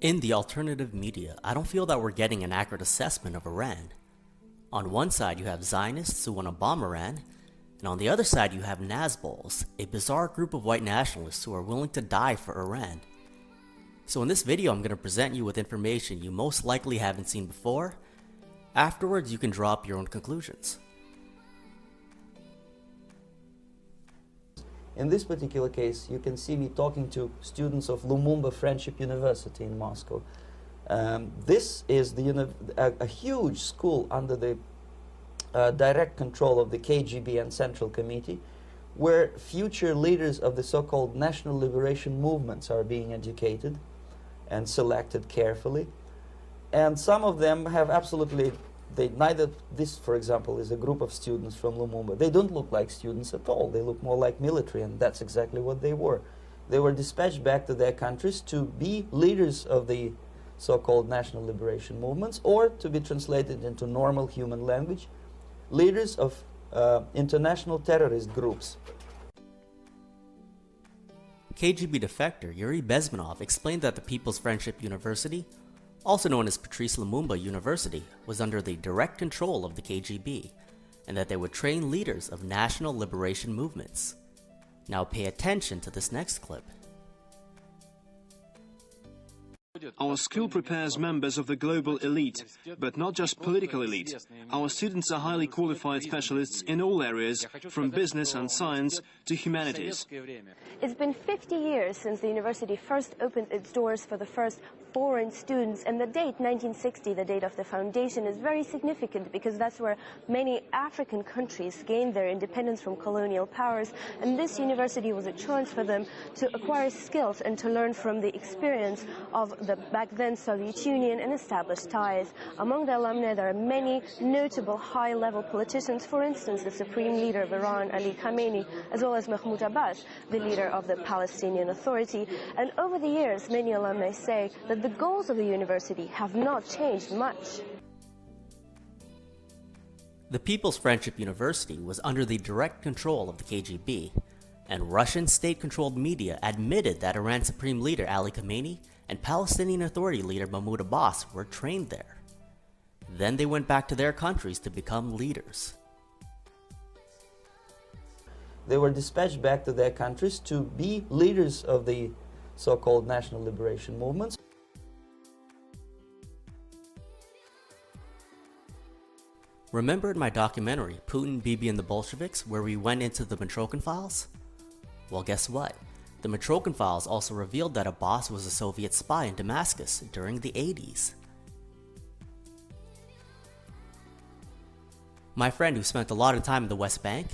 In the alternative media, I don't feel that we're getting an accurate assessment of Iran. On one side, you have Zionists who want to bomb Iran, and on the other side, you have Nazbols, a bizarre group of white nationalists who are willing to die for Iran. So in this video, I'm going to present you with information you most likely haven't seen before. Afterwards, you can draw up your own conclusions. In this particular case, you can see me talking to students of Lumumba Friendship University in Moscow. This is a huge school under the direct control of the KGB and Central Committee, where future leaders of the so-called national liberation movements are being educated and selected carefully. And some of them have absolutely, this, for example, is a group of students from Lumumba. They don't look like students at all. They look more like military, and that's exactly what they were. They were dispatched back to their countries to be leaders of the so-called national liberation movements, or to be translated into normal human language, leaders of international terrorist groups. KGB defector Yuri Bezmenov explained that the People's Friendship University, also known as Patrice Lumumba University, was under the direct control of the KGB, and that they would train leaders of national liberation movements. Now pay attention to this next clip. Our school prepares members of the global elite, but not just political elite. Our students are highly qualified specialists in all areas, from business and science to humanities. It's been 50 years since the university first opened its doors for the first foreign students, and the date 1960, the date of the foundation, is very significant because that's where many African countries gained their independence from colonial powers, and this university was a chance for them to acquire skills and to learn from the experience of the back then Soviet Union and establish ties. Among the alumni there are many notable high-level politicians, for instance the Supreme Leader of Iran, Alija Kameneija, as well as Mahmouda Abbasa, the leader of the Palestinian Authority. And over the years, many alumni say that the goals of the university have not changed much. The People's Friendship University was under the direct control of the KGB, and Russian state-controlled media admitted that Iran's Supreme Leader Ali Khamenei and Palestinian Authority leader Mahmouda Abbasa were trained there. Then they went back to their countries to become leaders. They were dispatched back to their countries to be leaders of the so-called national liberation movements. Remember in my documentary, Putin, Bibi and the Bolsheviks, where we went into the Mitrokhin files? Well, guess what? The Mitrokhin files also revealed that Abbas was a Soviet spy in Damascus during the 80s. My friend who spent a lot of time in the West Bank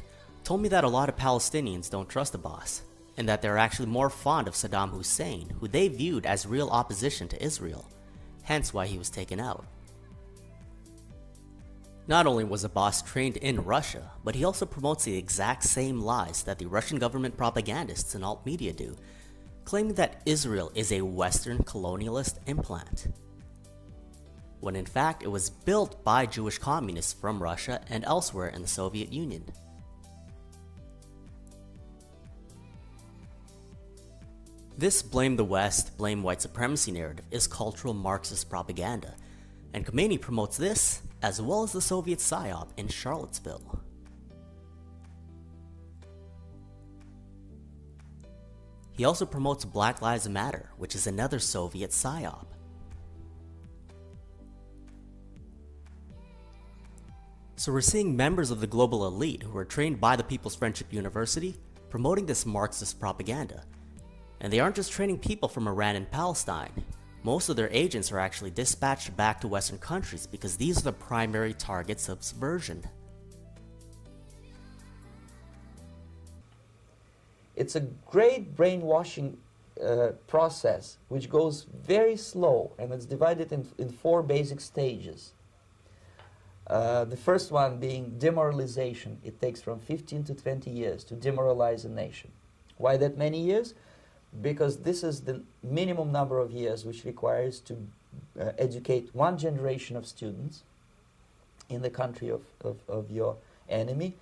told me that a lot of Palestinians don't trust Abbas, and that they're actually more fond of Saddam Hussein, who they viewed as real opposition to Israel, hence why he was taken out. Not only was Abbas trained in Russia, but he also promotes the exact same lies that the Russian government propagandists and alt media do, claiming that Israel is a Western colonialist implant, when in fact it was built by Jewish communists from Russia and elsewhere in the Soviet Union. This blame the West, blame white supremacy narrative is cultural Marxist propaganda, and Khamenei promotes this as well as the Soviet PSYOP in Charlottesville. He also promotes Black Lives Matter, which is another Soviet PSYOP. So we're seeing members of the global elite who are trained by the People's Friendship University promoting this Marxist propaganda. And they aren't just training people from Iran and Palestine. Most of their agents are actually dispatched back to Western countries because these are the primary targets of subversion. It's a great brainwashing process which goes very slow, and it's divided in four basic stages. The first one being demoralization. It takes from 15 to 20 years to demoralize a nation. Why that many years? Because this is the minimum number of years which requires to educate one generation of students in the country of your enemy,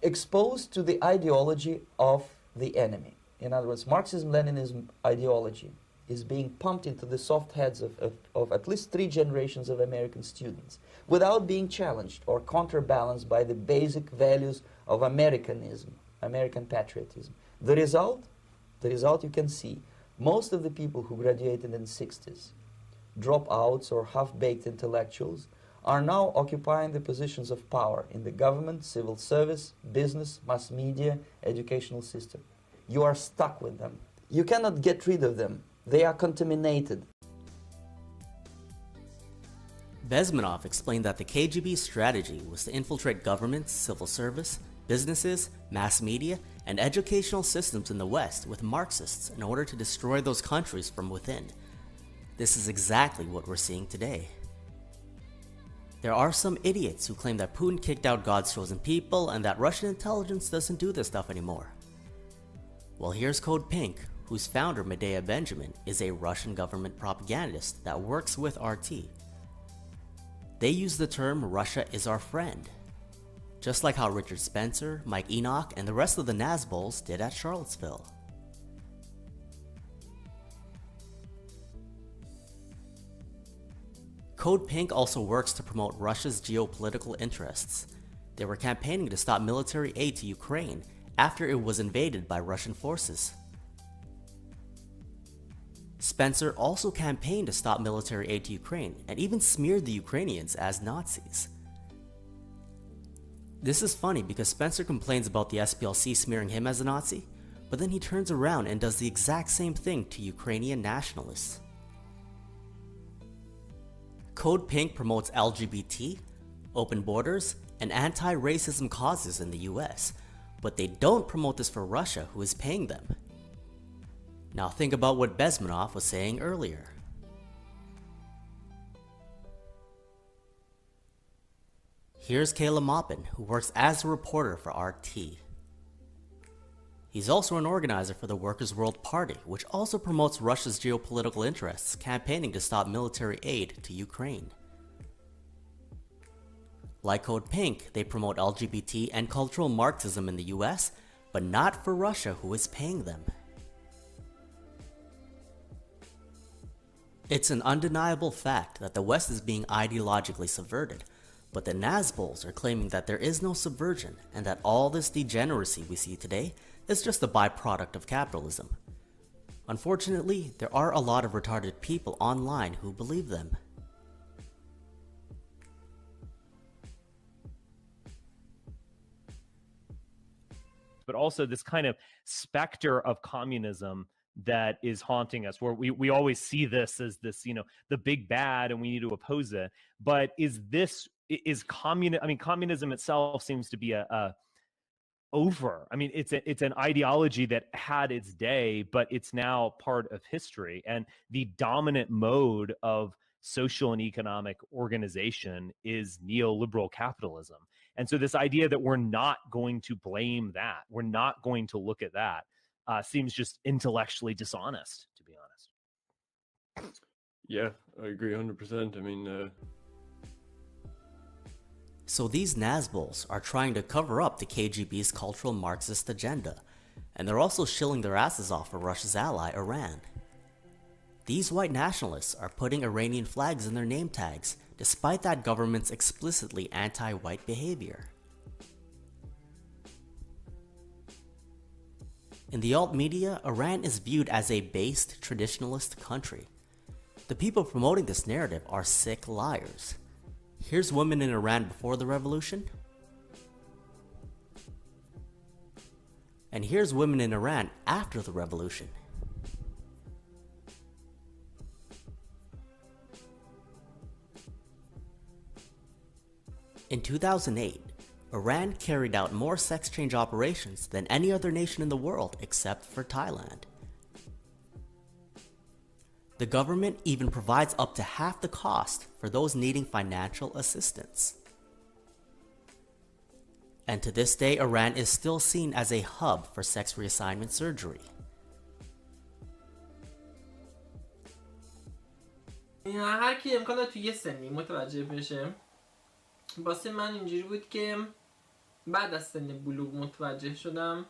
exposed to the ideology of the enemy. In other words, Marxism-Leninism ideology is being pumped into the soft heads of at least 3 generations of American students without being challenged or counterbalanced by the basic values of Americanism, American patriotism. The result you can see. Most of the people who graduated in the 60s, dropouts or half-baked intellectuals, are now occupying the positions of power in the government, civil service, business, mass media, educational system. You are stuck with them. You cannot get rid of them. They are contaminated. Bezmenov explained that the KGB's strategy was to infiltrate governments, civil service, businesses, mass media, and educational systems in the West with Marxists in order to destroy those countries from within. This is exactly what we're seeing today. There are some idiots who claim that Putin kicked out God's chosen people and that Russian intelligence doesn't do this stuff anymore. Well, here's Code Pink, whose founder, Medea Benjamin, is a Russian government propagandist that works with RT. They use the term Russia is our friend, just like how Richard Spencer, Mike Enoch, and the rest of the Nazbols did at Charlottesville. Code Pink also works to promote Russia's geopolitical interests. They were campaigning to stop military aid to Ukraine after it was invaded by Russian forces. Spencer also campaigned to stop military aid to Ukraine and even smeared the Ukrainians as Nazis. This is funny because Spencer complains about the SPLC smearing him as a Nazi, but then he turns around and does the exact same thing to Ukrainian nationalists. Code Pink promotes LGBT, open borders, and anti-racism causes in the US, but they don't promote this for Russia, who is paying them. Now think about what Bezmenov was saying earlier. Here's Kayla Maupin, who works as a reporter for RT. He's also an organizer for the Workers' World Party, which also promotes Russia's geopolitical interests, campaigning to stop military aid to Ukraine. Like Code Pink, they promote LGBT and cultural Marxism in the US, but not for Russia, who is paying them. It's an undeniable fact that the West is being ideologically subverted, but the Nazbols are claiming that there is no subversion and that all this degeneracy we see today is just a byproduct of capitalism. Unfortunately, there are a lot of retarded people online who believe them. But also this kind of specter of communism that is haunting us, where we always see this as this, the big bad and we need to oppose it. But communism itself seems to be over. I mean, it's an ideology that had its day, but it's now part of history. And the dominant mode of social and economic organization is neoliberal capitalism. And so this idea that we're not going to blame that, we're not going to look at that, seems just intellectually dishonest, to be honest. Yeah, I agree 100%. I mean, So these Nazbols are trying to cover up the KGB's cultural Marxist agenda, and they're also shilling their asses off for Russia's ally, Iran. These white nationalists are putting Iranian flags in their name tags, despite that government's explicitly anti-white behavior. In the alt media, Iran is viewed as a based traditionalist country. The people promoting this narrative are sick liars. Here's women in Iran before the revolution, and here's women in Iran after the revolution. In 2008, Iran carried out more sex change operations than any other nation in the world except for Thailand. The government even provides up to half the cost for those needing financial assistance. And to this day, Iran is still seen as a hub for sex reassignment surgery. هر کی امکان داره توی یه سنی متوجه بشه. واسه من اینجوری بود که بعد از سن بلوغ متوجه شدم،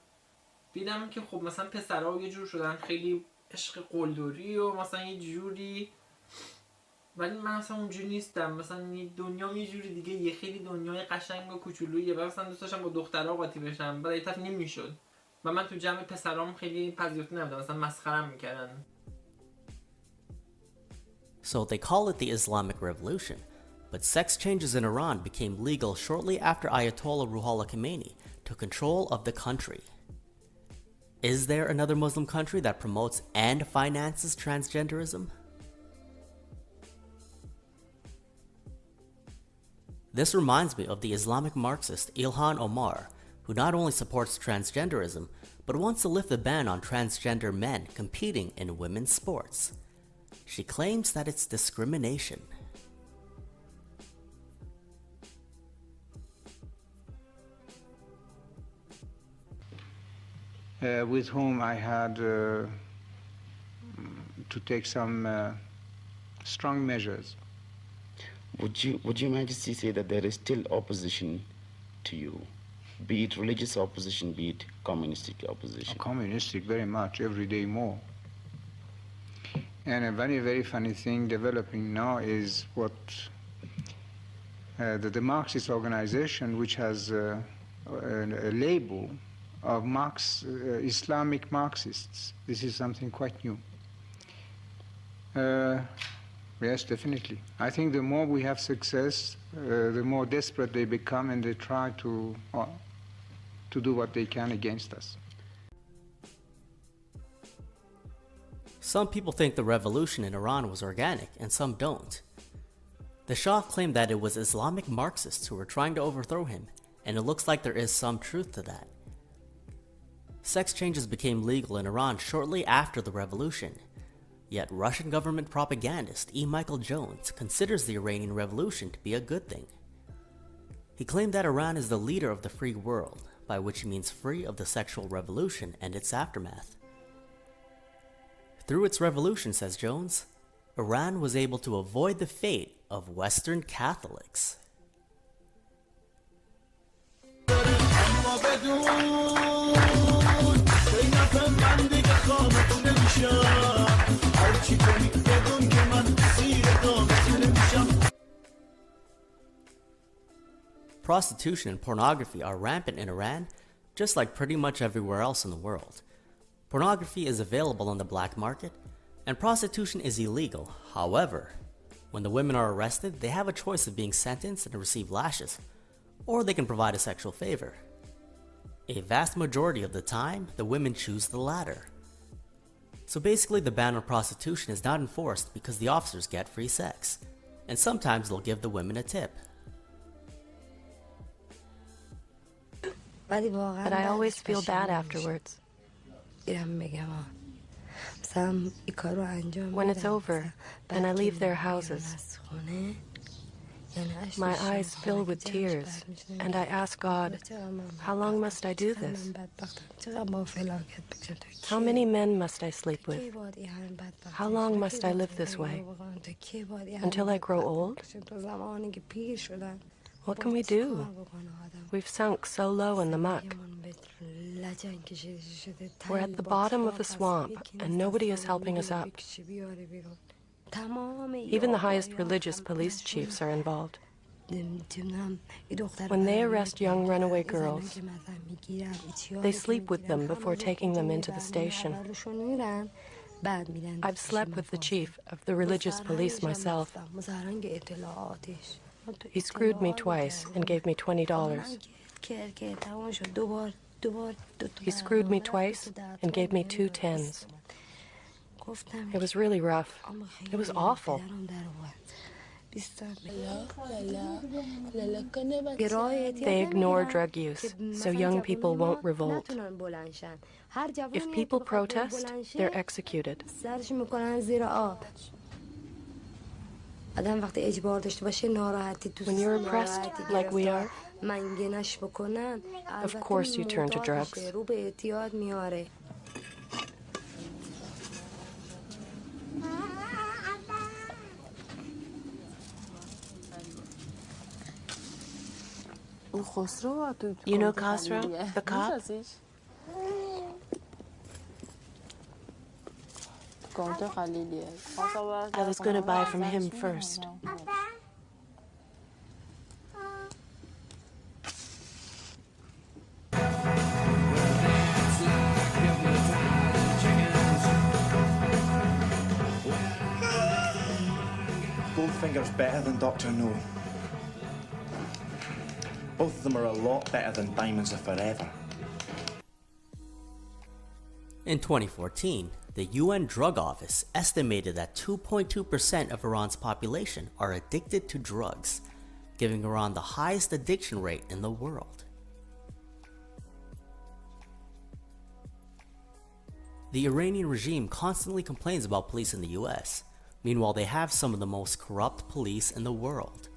دیدم که خب مثلا پسرها یه جور شدن خیلی عشق قلدری و مثلا یه جوری، ولی من اصلا اونجوری نیستم. مثلا دنیا یه جوری دیگه، یه خیلی دنیای قشنگ و کوچولویه. و مثلا دوست داشتم با دخترها قاطی بشم، ولی طرف نمیشد و من تو جمع پسرام خیلی پذیرفته نبودم، مثلا مسخره‌ام میکردن. So they call it the Islamic Revolution, but sex changes in Iran became legal shortly after Ayatollah Ruhollah Khomeini took control of the country. Is there another Muslim country that promotes and finances transgenderism? This reminds me of the Islamic Marxist Ilhan Omar, who not only supports transgenderism, but wants to lift the ban on transgender men competing in women's sports. She claims that it's discrimination. With whom I had to take some strong measures. Would your Majesty say that there is still opposition to you, be it religious opposition, be it communistic opposition? Communistic, very much, every day more. And a very, very funny thing developing now is what the Marxist organization, which has a label of Islamic Marxists. This is something quite new. Yes, definitely. I think the more we have success, the more desperate they become, and they try to do what they can against us. Some people think the revolution in Iran was organic, and some don't. The Shah claimed that it was Islamic Marxists who were trying to overthrow him, and it looks like there is some truth to that. Sex changes became legal in Iran shortly after the revolution, yet Russian government propagandist E. Michael Jones considers the Iranian Revolution to be a good thing. He claimed that Iran is the leader of the free world, by which he means free of the sexual revolution and its aftermath. Through its revolution, says Jones, Iran was able to avoid the fate of Western Catholics. Prostitution and pornography are rampant in Iran, just like pretty much everywhere else in the world. Pornography is available on the black market, and prostitution is illegal. However, when the women are arrested, they have a choice of being sentenced and receive lashes, or they can provide a sexual favor. A vast majority of the time, the women choose the latter. So basically, the ban on prostitution is not enforced because the officers get free sex, and sometimes they'll give the women a tip. But I always feel bad afterwards. When it's over and I leave their houses, my eyes fill with tears, and I ask God, how long must I do this? How many men must I sleep with? How long must I live this way? Until I grow old? What can we do? We've sunk so low in the muck. We're at the bottom of the swamp, and nobody is helping us up. Even the highest religious police chiefs are involved. When they arrest young runaway girls, they sleep with them before taking them into the station. I've slept with the chief of the religious police myself. He screwed me twice and gave me $20. He screwed me twice and gave me 2 tens. It was really rough. It was awful. They ignore drug use, so young people won't revolt. If people protest, they're executed. When you're oppressed like we are, of course you turn to drugs. You know Khosrow, the cop? I was going to buy from him first. Goldfinger's better than Dr. No. Both of them are a lot better than Diamonds Are Forever. In 2014, the UN Drug Office estimated that 2.2% of Iran's population are addicted to drugs, giving Iran the highest addiction rate in the world. The Iranian regime constantly complains about police in the US. Meanwhile, they have some of the most corrupt police in the world.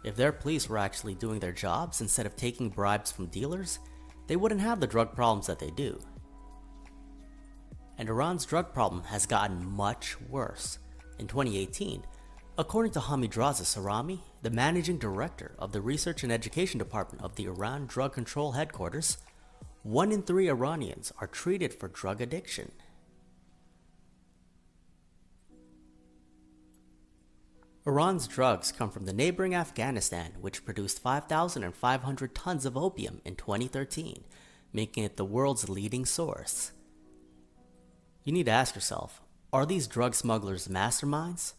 If their police were actually doing their jobs instead of taking bribes from dealers, they wouldn't have the drug problems that they do. And Iran's drug problem has gotten much worse. In 2018, according to Hamidreza Sarami, the managing director of the Research and Education Department of the Iran Drug Control Headquarters, 1 in 3 Iranians are treated for drug addiction. Iran's drugs come from the neighboring Afghanistan, which produced 5,500 tons of opium in 2013, making it the world's leading source. You need to ask yourself, are these drug smugglers masterminds?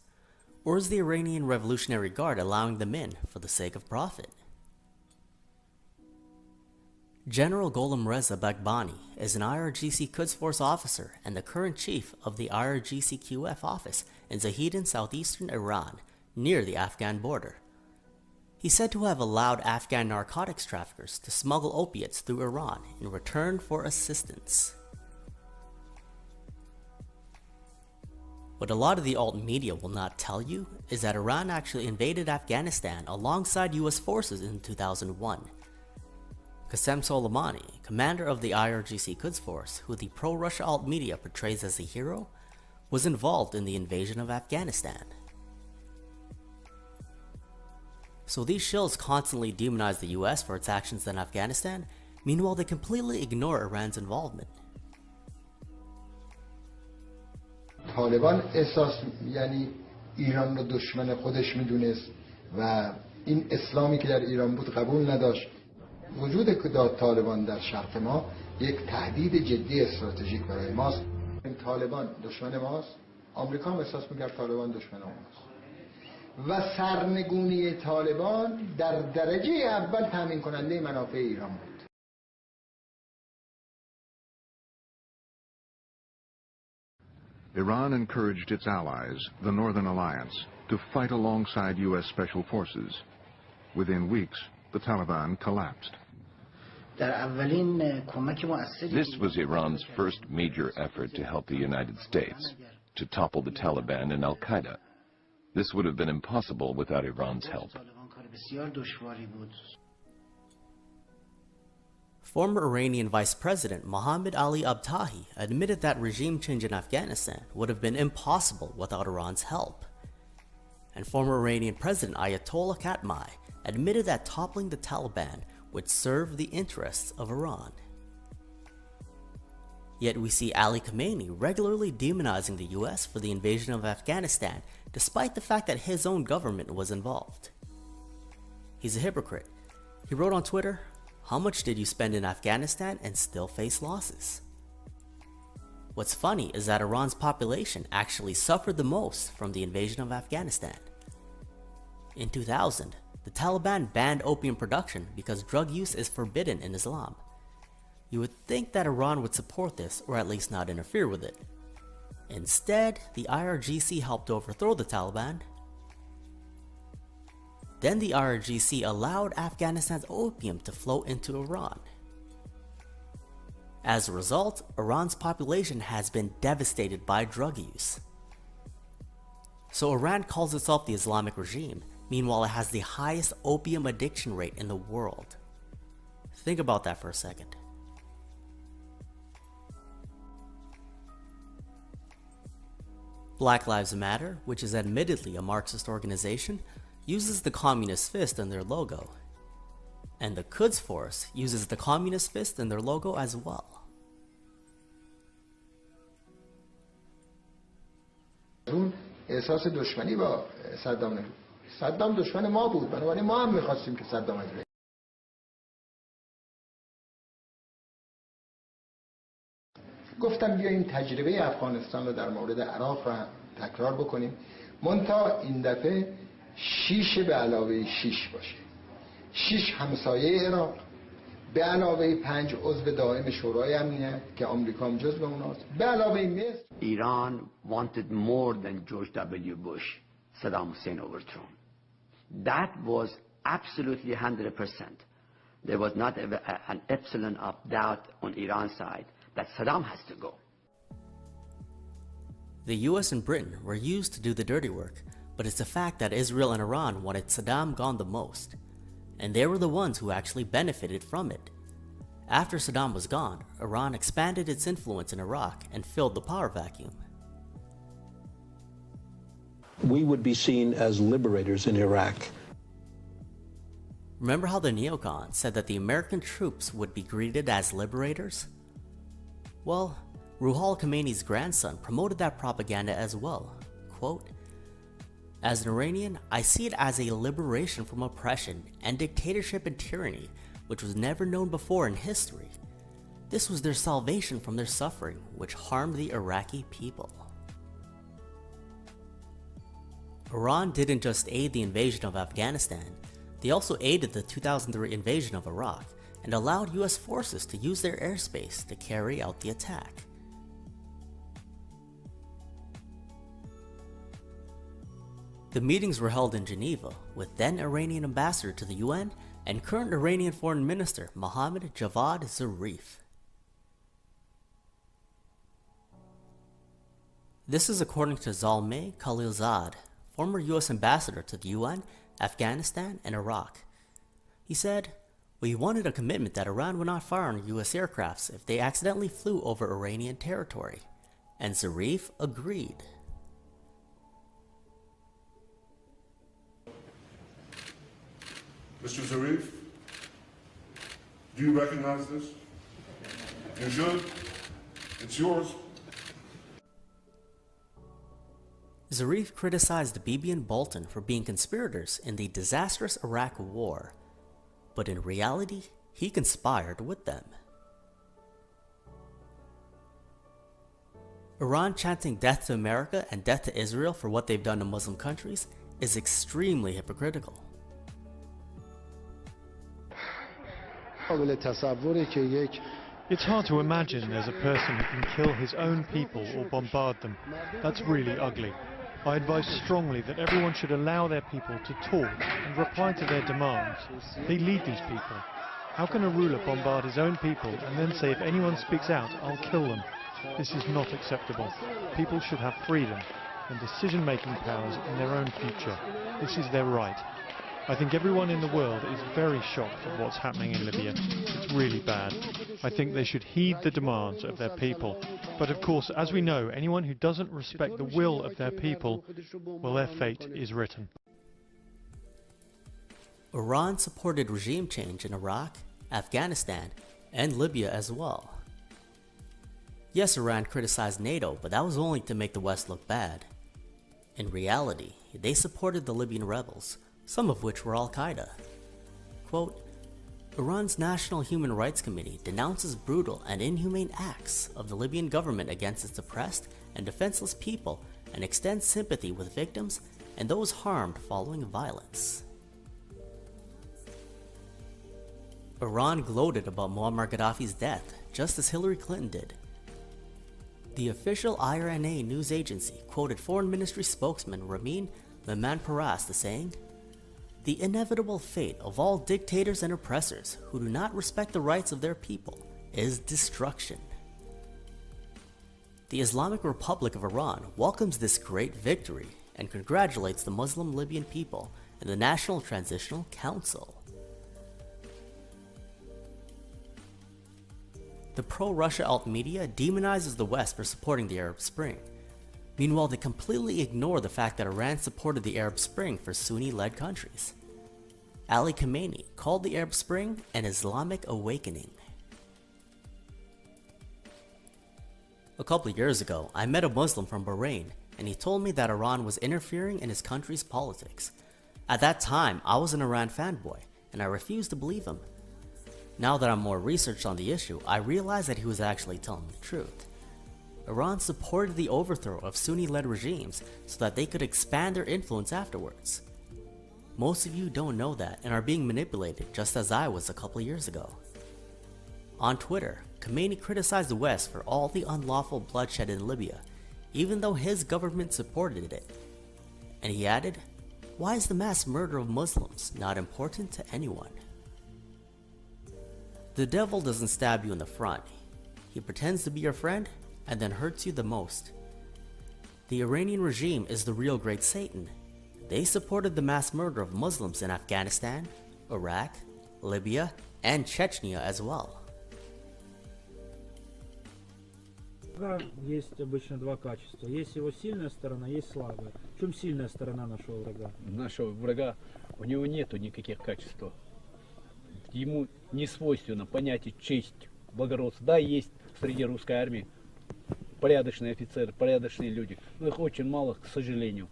Or is the Iranian Revolutionary Guard allowing them in for the sake of profit? General Gholam Reza Baghbani is an IRGC Quds Force officer and the current chief of the IRGC QF office in Zahedan, southeastern Iran, near the Afghan border. He's said to have allowed Afghan narcotics traffickers to smuggle opiates through Iran in return for assistance. What a lot of the alt media will not tell you is that Iran actually invaded Afghanistan alongside US forces in 2001. Qasem Soleimani, commander of the IRGC Quds Force, who the pro-Russia alt media portrays as a hero, was involved in the invasion of Afghanistan. So these shills constantly demonize the US for its actions in Afghanistan, meanwhile they completely ignore Iran's involvement. طالبان احساس یعنی ایران رو دشمن خودش میدونست و این اسلامی که در ایران بود قبول نداشت. وجود طالبان در شرق ما یک تهدید جدی استراتژیک برای ماست. این طالبان دشمن ماست. آمریکا هم احساس می‌کرد طالبان دشمن ماست. و سرنگونی طالبان در درجه اول تامین کننده منافع ایران بود. Iran encouraged its allies, the Northern Alliance, to fight alongside U.S. Special Forces. Within weeks, the Taliban collapsed. This was Iran's first major effort to help the United States, to topple the Taliban and Al-Qaeda. This would have been impossible without Iran's help. Former Iranian Vice President Mohammad Ali Abtahi admitted that regime change in Afghanistan would have been impossible without Iran's help. And former Iranian President Ayatollah Khatami admitted that toppling the Taliban would serve the interests of Iran. Yet we see Alija Kameneija regularly demonizing the US for the invasion of Afghanistan despite the fact that his own government was involved. He's a hypocrite. He wrote on Twitter, "How much did you spend in Afghanistan and still face losses?" What's funny is that Iran's population actually suffered the most from the invasion of Afghanistan. In 2000, the Taliban banned opium production because drug use is forbidden in Islam. You would think that Iran would support this or at least not interfere with it. Instead, the IRGC helped overthrow the Taliban. Then the IRGC allowed Afghanistan's opium to flow into Iran. As a result, Iran's population has been devastated by drug use. So Iran calls itself the Islamic regime, meanwhile it has the highest opium addiction rate in the world. Think about that for a second. Black Lives Matter, which is admittedly a Marxist organization, uses the communist fist in their logo. And the Quds Force uses the communist fist in their logo as well. احساس دشمنی با صدام نمی‌کنه. صدام دشمن ما بود، بنابراین ما هم می‌خواستیم که صدام از بین. گفتم بیا این تجربه افغانستان رو در مورد عراق رو تکرار بکنیم، منتها این دفعه 6 به علاوه 6 باشه. 6 همسایه عراق به علاوه 5 عضو دائم شورای امنیت که آمریکا هم جزو اوناست، به علاوه مصر. Iran wanted more than George W. Bush, Saddam Hussein overthrown. That was absolutely 100%. There was not an epsilon of doubt on Iran's side that Saddam has to go. The US and Britain were used to do the dirty work, but it's the fact that Israel and Iran wanted Saddam gone the most, and they were the ones who actually benefited from it. After Saddam was gone, Iran expanded its influence in Iraq and filled the power vacuum. We would be seen as liberators in Iraq. Remember how the neocons said that the American troops would be greeted as liberators? Well, Ruhollah Khomeini's grandson promoted that propaganda as well. Quote, "As an Iranian, I see it as a liberation from oppression and dictatorship and tyranny, which was never known before in history. This was their salvation from their suffering, which harmed the Iraqi people." Iran didn't just aid the invasion of Afghanistan, they also aided the 2003 invasion of Iraq and allowed US forces to use their airspace to carry out the attack. The meetings were held in Geneva with then Iranian ambassador to the UN and current Iranian Foreign Minister Mohammad Javad Zarif. This is according to Zalmay Khalilzad, former US ambassador to the UN, Afghanistan, and Iraq. He said, "We wanted a commitment that Iran would not fire on US aircrafts if they accidentally flew over Iranian territory," and Zarif agreed. Mr. Zarif, do you recognize this? You should. It's yours. Zarif criticized Bibi and Bolton for being conspirators in the disastrous Iraq War, but in reality, he conspired with them. Iran chanting death to America and death to Israel for what they've done to Muslim countries is extremely hypocritical. It's hard to imagine there's a person who can kill his own people or bombard them. That's really ugly. I advise strongly that everyone should allow their people to talk and reply to their demands. They lead these people. How can a ruler bombard his own people and then say if anyone speaks out, I'll kill them? This is not acceptable. People should have freedom and decision-making powers in their own future. This is their right. I think everyone in the world is very shocked at what's happening in Libya. It's really bad. I think they should heed the demands of their people. But of course, as we know, anyone who doesn't respect the will of their people, well, their fate is written. Iran supported regime change in Iraq, Afghanistan, and Libya as well. Yes, Iran criticized NATO, but that was only to make the West look bad. In reality, they supported the Libyan rebels, some of which were Al-Qaeda. Quote, "Iran's National Human Rights Committee denounces brutal and inhumane acts of the Libyan government against its oppressed and defenseless people and extends sympathy with victims and those harmed following violence." Iran gloated about Muammar Gaddafi's death, just as Hillary Clinton did. The official IRNA news agency quoted Foreign Ministry spokesman Ramin Mehmanparast as saying, "The inevitable fate of all dictators and oppressors who do not respect the rights of their people is destruction." The Islamic Republic of Iran welcomes this great victory and congratulates the Muslim Libyan people and the National Transitional Council. The pro-Russia alt media demonizes the West for supporting the Arab Spring. Meanwhile, they completely ignore the fact that Iran supported the Arab Spring for Sunni-led countries. Alija Kameneija called the Arab Spring an Islamic awakening. A couple of years ago, I met a Muslim from Bahrain, and he told me that Iran was interfering in his country's politics. At that time, I was an Iran fanboy, and I refused to believe him. Now that I'm more researched on the issue, I realize that he was actually telling the truth. Iran supported the overthrow of Sunni-led regimes so that they could expand their influence afterwards. Most of you don't know that and are being manipulated just as I was a couple years ago. On Twitter, Khamenei criticized the West for all the unlawful bloodshed in Libya, even though his government supported it. And he added, "Why is the mass murder of Muslims not important to anyone?" The devil doesn't stab you in the front. He pretends to be your friend and then hurts you the most. The Iranian regime is the real great Satan. They supported the mass murder of Muslims in Afghanistan, Iraq, Libya, and Chechnya as well. Есть обычно два качества. Есть его сильная сторона, есть слабая. В чем сильная сторона нашего врага? Нашего врага, у него нету никаких качеств. Ему не свойственно понятие честь, благородство. Да, есть среди русской армии порядочные офицеры, порядочные люди, но их очень мало, к сожалению.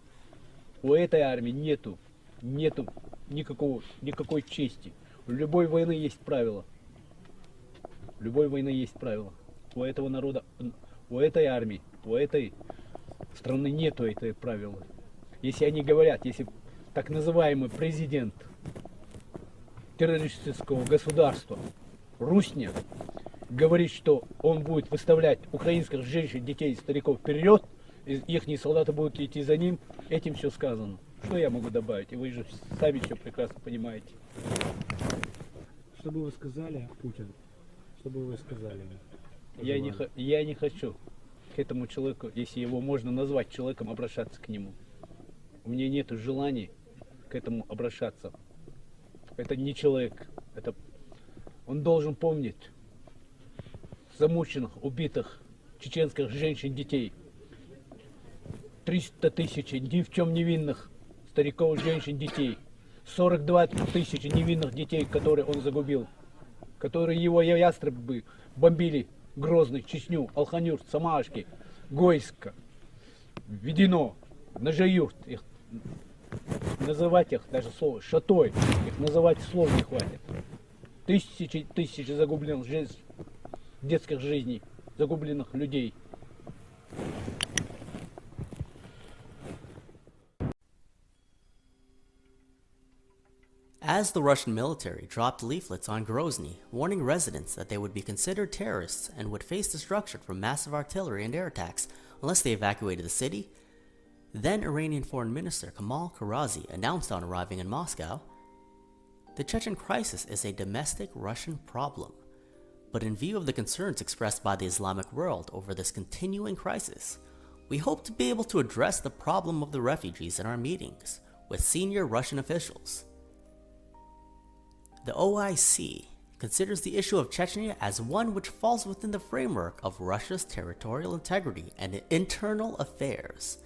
У этой армии нету никакой чести. У любой войны есть правила. У любой войны есть правила. У этого народа, у этой армии, у этой страны нету этого правила. Если они говорят, если так называемый президент террористического государства Русня говорит, что он будет выставлять украинских женщин, детей, стариков вперед, их солдаты будут идти за ним, этим все сказано. Что я могу добавить? И вы же сами все прекрасно понимаете. Что бы вы сказали, Путин? Что бы вы сказали? Я не хочу к этому человеку, если его можно назвать человеком, обращаться к нему. У меня нет желания к этому обращаться. Это не человек. Он должен помнить замученных, убитых чеченских женщин, детей. 300 тысяч ни в чем невинных стариков, женщин, детей. 42 тысячи невинных детей, которые он загубил. Которые его ястребы бомбили. Грозный, Чечню, Алханюрт, Самашки, Гойска, Ведено, Нажаюрт. Их называть их даже слово Шатой, их называть слов не хватит. Тысячи загубленных детских жизней, загубленных людей. As the Russian military dropped leaflets on Grozny warning residents that they would be considered terrorists and would face destruction from massive artillery and air attacks unless they evacuated the city, then Iranian Foreign Minister Kamal Karazi announced on arriving in Moscow, "The Chechen crisis is a domestic Russian problem, but in view of the concerns expressed by the Islamic world over this continuing crisis, we hope to be able to address the problem of the refugees in our meetings with senior Russian officials." The OIC considers the issue of Chechnya as one which falls within the framework of Russia's territorial integrity and internal affairs.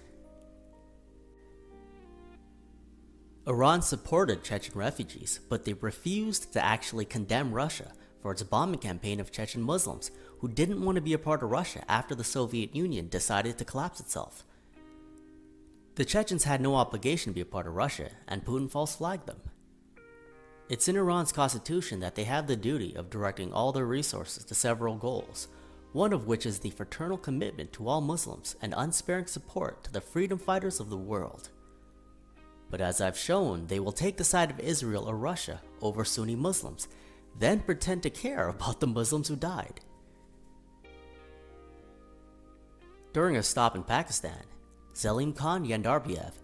Iran supported Chechen refugees, but they refused to actually condemn Russia for its bombing campaign of Chechen Muslims who didn't want to be a part of Russia after the Soviet Union decided to collapse itself. The Chechens had no obligation to be a part of Russia, and Putin false flagged them. It's in Iran's constitution that they have the duty of directing all their resources to several goals, one of which is the fraternal commitment to all Muslims and unsparing support to the freedom fighters of the world. But as I've shown, they will take the side of Israel or Russia over Sunni Muslims, then pretend to care about the Muslims who died. During a stop in Pakistan, Zalim Khan Yandarbiev,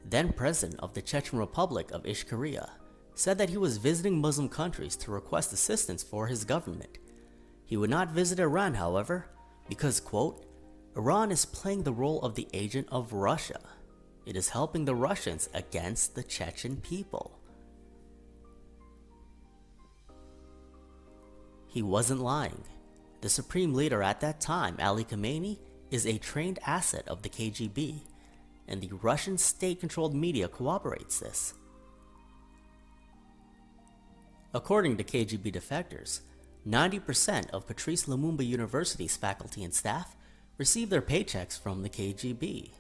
then president of the Chechen Republic of Ishkaria, said that he was visiting Muslim countries to request assistance for his government. He would not visit Iran, however, because, quote, "Iran is playing the role of the agent of Russia. It is helping the Russians against the Chechen people." He wasn't lying. The supreme leader at that time, Alija Kameneija, is a trained asset of the KGB, and the Russian state-controlled media corroborates this. According to KGB defectors, 90% of Patrice Lumumba University's faculty and staff receive their paychecks from the KGB.